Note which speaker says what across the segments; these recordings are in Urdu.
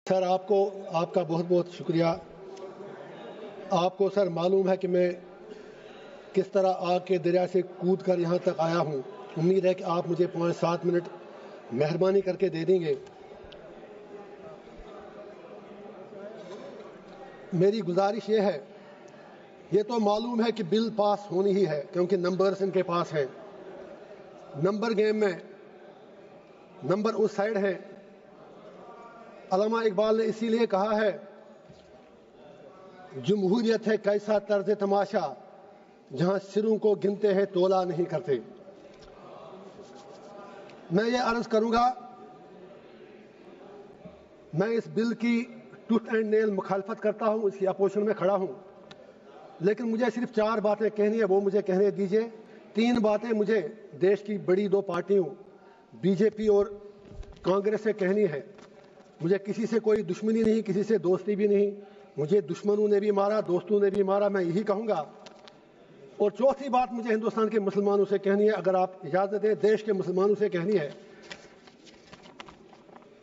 Speaker 1: سر آپ کا بہت بہت شکریہ. آپ کو سر معلوم ہے کہ میں کس طرح آگ کے دریا سے کود کر یہاں تک آیا ہوں. امید ہے کہ آپ مجھے 5-7 منٹ مہربانی کر کے دے دیں گے. میری گزارش یہ ہے، یہ تو معلوم ہے کہ بل پاس ہونی ہی ہے کیونکہ نمبرز ان کے پاس ہیں. نمبر گیم میں نمبر اس سائڈ ہے. علامہ اقبال نے اسی لیے کہا ہے، جمہوریت ہے کیسا طرز تماشا جہاں سروں کو گنتے ہیں تولا نہیں کرتے. میں یہ عرض کروں گا، میں اس بل کی ٹوتھ اینڈ نیل مخالفت کرتا ہوں، اس کی اپوزیشن میں کھڑا ہوں، لیکن مجھے صرف 4 باتیں کہنی ہے، وہ مجھے کہنے دیجئے. 3 باتیں مجھے دیش کی بڑی 2 پارٹیوں بی جے پی اور کانگریس سے کہنی ہے. مجھے کسی سے کوئی دشمنی نہیں، کسی سے دوستی بھی نہیں. مجھے دشمنوں نے بھی مارا، دوستوں نے بھی مارا، میں یہی کہوں گا. اور چوتھی بات مجھے ہندوستان کے مسلمانوں سے کہنی ہے، اگر آپ اجازت دیں دیش کے مسلمانوں سے کہنی ہے.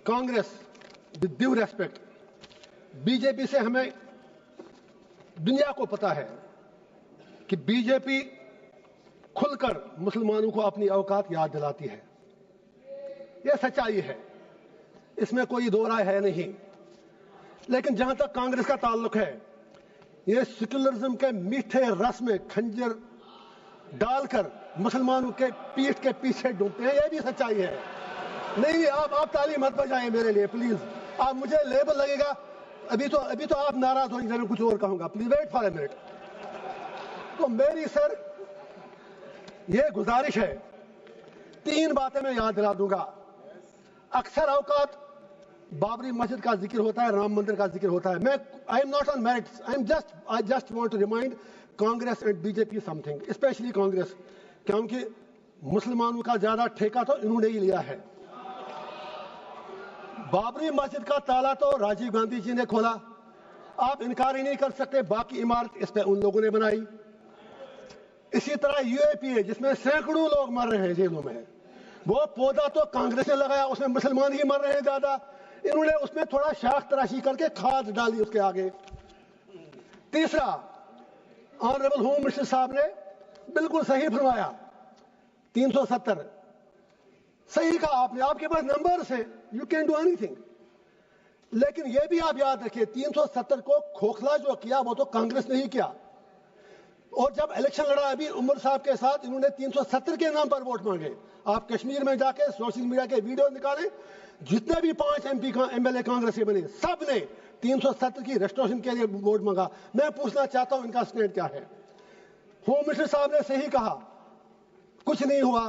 Speaker 1: Congress with due respect، B J P سے ہمیں دنیا کو پتا ہے کہ بی جے پی کھل کر مسلمانوں کو اپنی اوقات یاد دلاتی ہے. یہ سچائی ہے، اس میں کوئی دو رائے ہے نہیں. لیکن جہاں تک کانگریس کا تعلق ہے، یہ سیکولرزم کے میٹھے رس میں کھنجر ڈال کر مسلمانوں کے پیٹھ کے پیچھے ڈوبتے ہیں. یہ بھی سچائی ہے. نہیں، آپ تعلیم مت بجائیں میرے لیے پلیز. آپ مجھے لیبل لگے گا، ابھی تو آپ ناراض ہو جائیں، کچھ اور کہوں گا. Please wait for a minute. تو میری سر یہ گزارش ہے، 3 باتیں میں یاد دلا دوں گا. اکثر اوقات بابری مسجد کا ذکر ہوتا ہے، رام مندر کا ذکر ہوتا ہے. میں I am not on merits, I just want to remind Congress and B J P something, especially Congress, کیونکہ مسلمانوں کا زیادہ ٹھیکہ تو انہوں نے ہی لیا ہے. بابری مسجد کا تالا تو راجیو گاندھی جی نے کھولا، آپ انکار ہی نہیں کر سکتے. باقی عمارت اس پہ ان لوگوں نے بنائی. اسی طرح یو اے پی اے، جس میں سینکڑوں لوگ مر رہے ہیں جیلوں میں، وہ پودا تو کانگریس نے لگایا، اس میں مسلمان ہی مر رہے ہیں زیادہ. انہوں نے اس میں تھوڑا شاخ تراشی کر کے کھاد ڈالی اس کے آگے. تیسرا، آنریبل ہوم منسٹر صاحب نے بالکل صحیح فرمایا، 370 صحیح کہا آپ نے. آپ کے پاس نمبرز ہیں، you can do any thing. لیکن یہ بھی آپ یاد رکھیے، 370 کو کھوکھلا جو کیا وہ تو کانگریس نے ہی کیا. اور جب الیکشن لڑا ابھی عمر صاحب کے ساتھ، انہوں نے 370 کے نام پر ووٹ مانگے. آپ کشمیر میں جا کے سوشل میڈیا کے ویڈیو نکالیں، جتنے بھی 5 ایم ایل اے کانگریس کے بنے، سب نے 370 کی ریسٹوریشن کے لیے ووٹ مانگا. میں پوچھنا چاہتا ہوں ان کا سٹینڈ کیا ہے. ہوم منسٹر صاحب نے صحیح کہا، کچھ نہیں ہوا.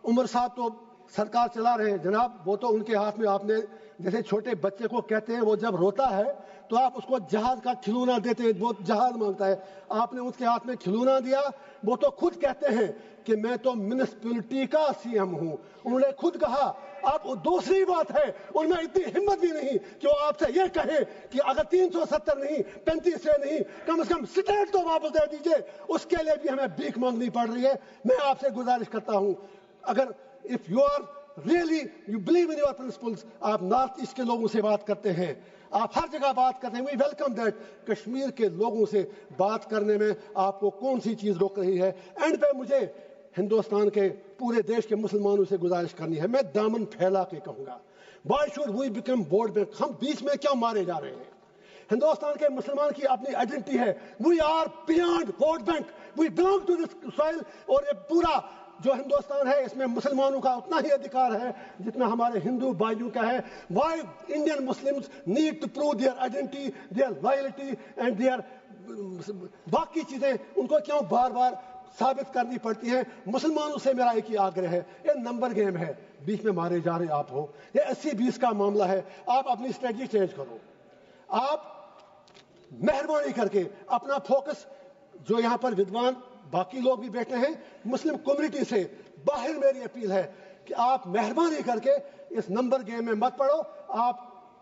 Speaker 1: عمر صاحب تو سرکار چلا رہے ہیں جناب، وہ تو ان کے ہاتھ میں. آپ نے جیسے چھوٹے بچے کو کہتے ہیں وہ جب روتا ہے تو آپ اس کو جہاز کا کھلونا دیتے ہیں، وہ جہاز مانگتا ہے. آپ نے اس کے ہاتھ میں کھلونا دیا. وہ تو خود کہتے ہیں کہ میں تو میونسپلٹی کا سی ایم ہوں. انہوں نے خود کہا. آپ دوسری بات ہے، ان میں اتنی ہمت بھی نہیں کہ وہ آپ سے یہ کہیں کہ اگر 370 نہیں، 35 سے نہیں، کم از کم اسٹیٹ تو واپس دے دیجیے. اس کے لیے بھی ہمیں بھیک مانگنی پڑ رہی ہے. میں آپ سے گزارش کرتا ہوں، اگر if you are really you believe in your principles، آپ نارتھ ایسٹ کے لوگوں سے بات کرتے ہیں، آپ ہر جگہ بات کرتے ہیں، we welcome that. کشمیر کے لوگوں سے بات کرنے میں آپ کو کون سی چیز روک رہی ہے؟ اینڈ پہ مجھے ہندوستان کے پورے دیش کے مسلمانوں سے گزارش کرنی ہے. میں دامن پھیلا کے کہوں گا، why should we become vote bank؟ ہم بیچ میں کیوں مارے جا رہے ہیں؟ ہندوستان کے مسلمان کی اپنی آئیڈینٹی ہے. we are beyond vote bank، we belong to this soil. اور یہ پورا جو ہندوستان ہے اس میں مسلمانوں کا اتنا ہی ادھیکار ہے جتنا ہمارے ہندو بھائیوں کا ہے. why Indian Muslims need to prove their identity، their loyalty and their باقی چیزیں ان کو کیوں بار بار ثابت کرنی پڑتی ہیں؟ مسلمانوں سے میرا ایک ہی آگرہ ہے، یہ نمبر گیم ہے، بیچ میں مارے جا رہے آپ ہو. یہ 80-20 کا معاملہ ہے. آپ اپنی اسٹریٹجی چینج کرو. آپ مہربانی کر کے اپنا فوکس، جو یہاں پر ودوان باقی لوگ بھی بیٹھے ہیں مسلم کمیونٹی سے باہر، میری اپیل ہے کہ آپ مہربانی کر کے اس نمبر گیم میں مت پڑو. آپ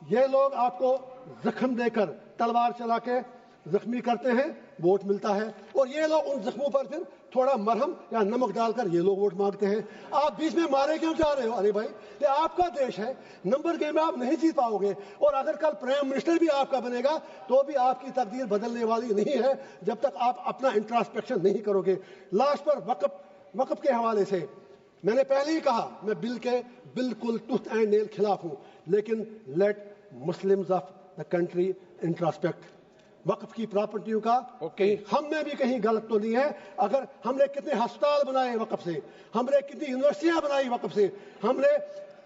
Speaker 1: یہ لوگ آپ کو زخم دے کر، تلوار چلا کے زخمی کرتے ہیں ووٹ ملتا ہے, اور یہ لوگ ان زخموں پر پھر تھوڑا مرہم یا نمک ڈال کر یہ لوگ ووٹ مانگتے ہیں. آپ بیچ میں مارے کیوں جا رہے ہو؟ ارے بھائی یہ آپ کا دیش ہے, نمبر گیم میں آپ نہیں جیت پاؤ گے, اور اگر کل پرائم منسٹر بھی آپ کا بنے گا تو بھی آپ کی تقدیر بدلنے والی نہیں ہے جب تک آپ اپنا انٹراسپیکشن نہیں کرو گے. لاسٹ پر وقف کے حوالے سے میں نے پہلے ہی کہا میں بل کے بالکل ٹوتھ اینڈ نیل خلاف ہوں, لیکن let Muslims of the country introspect. وقف کی پراپرٹیوں کا ہم نے بھی کہیں غلط تو نہیں ہے. اگر ہم نے کتنے ہسپتال بنائے وقف سے, ہم نے کتنی یونیورسٹیاں بنائی وقف سے, ہم نے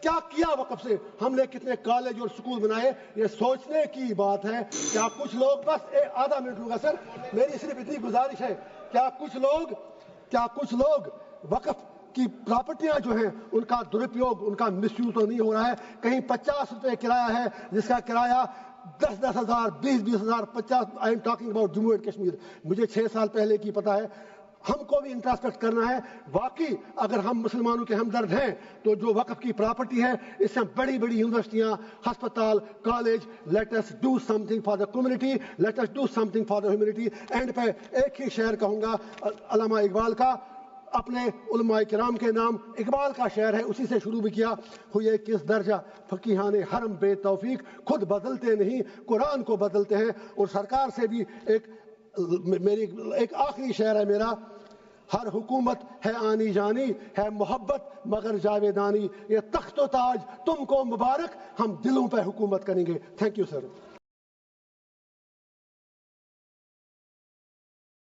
Speaker 1: کیا کیا وقف سے, ہم نے کتنے کالج اور سکول بنائے, یہ سوچنے کی بات ہے. کیا کچھ لوگ, بس آدھا منٹ لوں گا سر, میری صرف اتنی گزارش ہے, کیا کچھ لوگ وقف کی پراپرٹیاں جو ہیں ان کا درپیوگ, ان کا مس یوز تو نہیں ہو رہا ہے؟ کہیں 50 روپے کرایہ ہے جس کا کرایہ 10,000 20,000 50. I am talking about Jammu and Kashmir. مجھے 6 سال پہلے کی پتہ ہے. ہم کو بھی انٹراسپیکٹ کرنا ہے. واقعی اگر ہم مسلمانوں کے ہمدرد ہیں تو جو وقف کی پراپرٹی ہے اس سے بڑی بڑی یونیورسٹیاں, ہسپتال, college, let us do something for the community, let us do something for the humanity. End پہ ایک ہی شعر کہوں گا علامہ اقبال کا, اپنے علماء کرام کے نام. اقبال کا شعر ہے, اسی سے شروع بھی کیا. ہوئے کس درجہ فقیہان حرم بے توفیق, خود بدلتے نہیں قرآن کو بدلتے ہیں. اور سرکار سے بھی ایک آخری شعر ہے میرا, ہر حکومت ہے آنی جانی, ہے محبت مگر جاویدانی, یہ تخت و تاج تم کو مبارک, ہم دلوں پہ حکومت کریں گے. Thank you sir.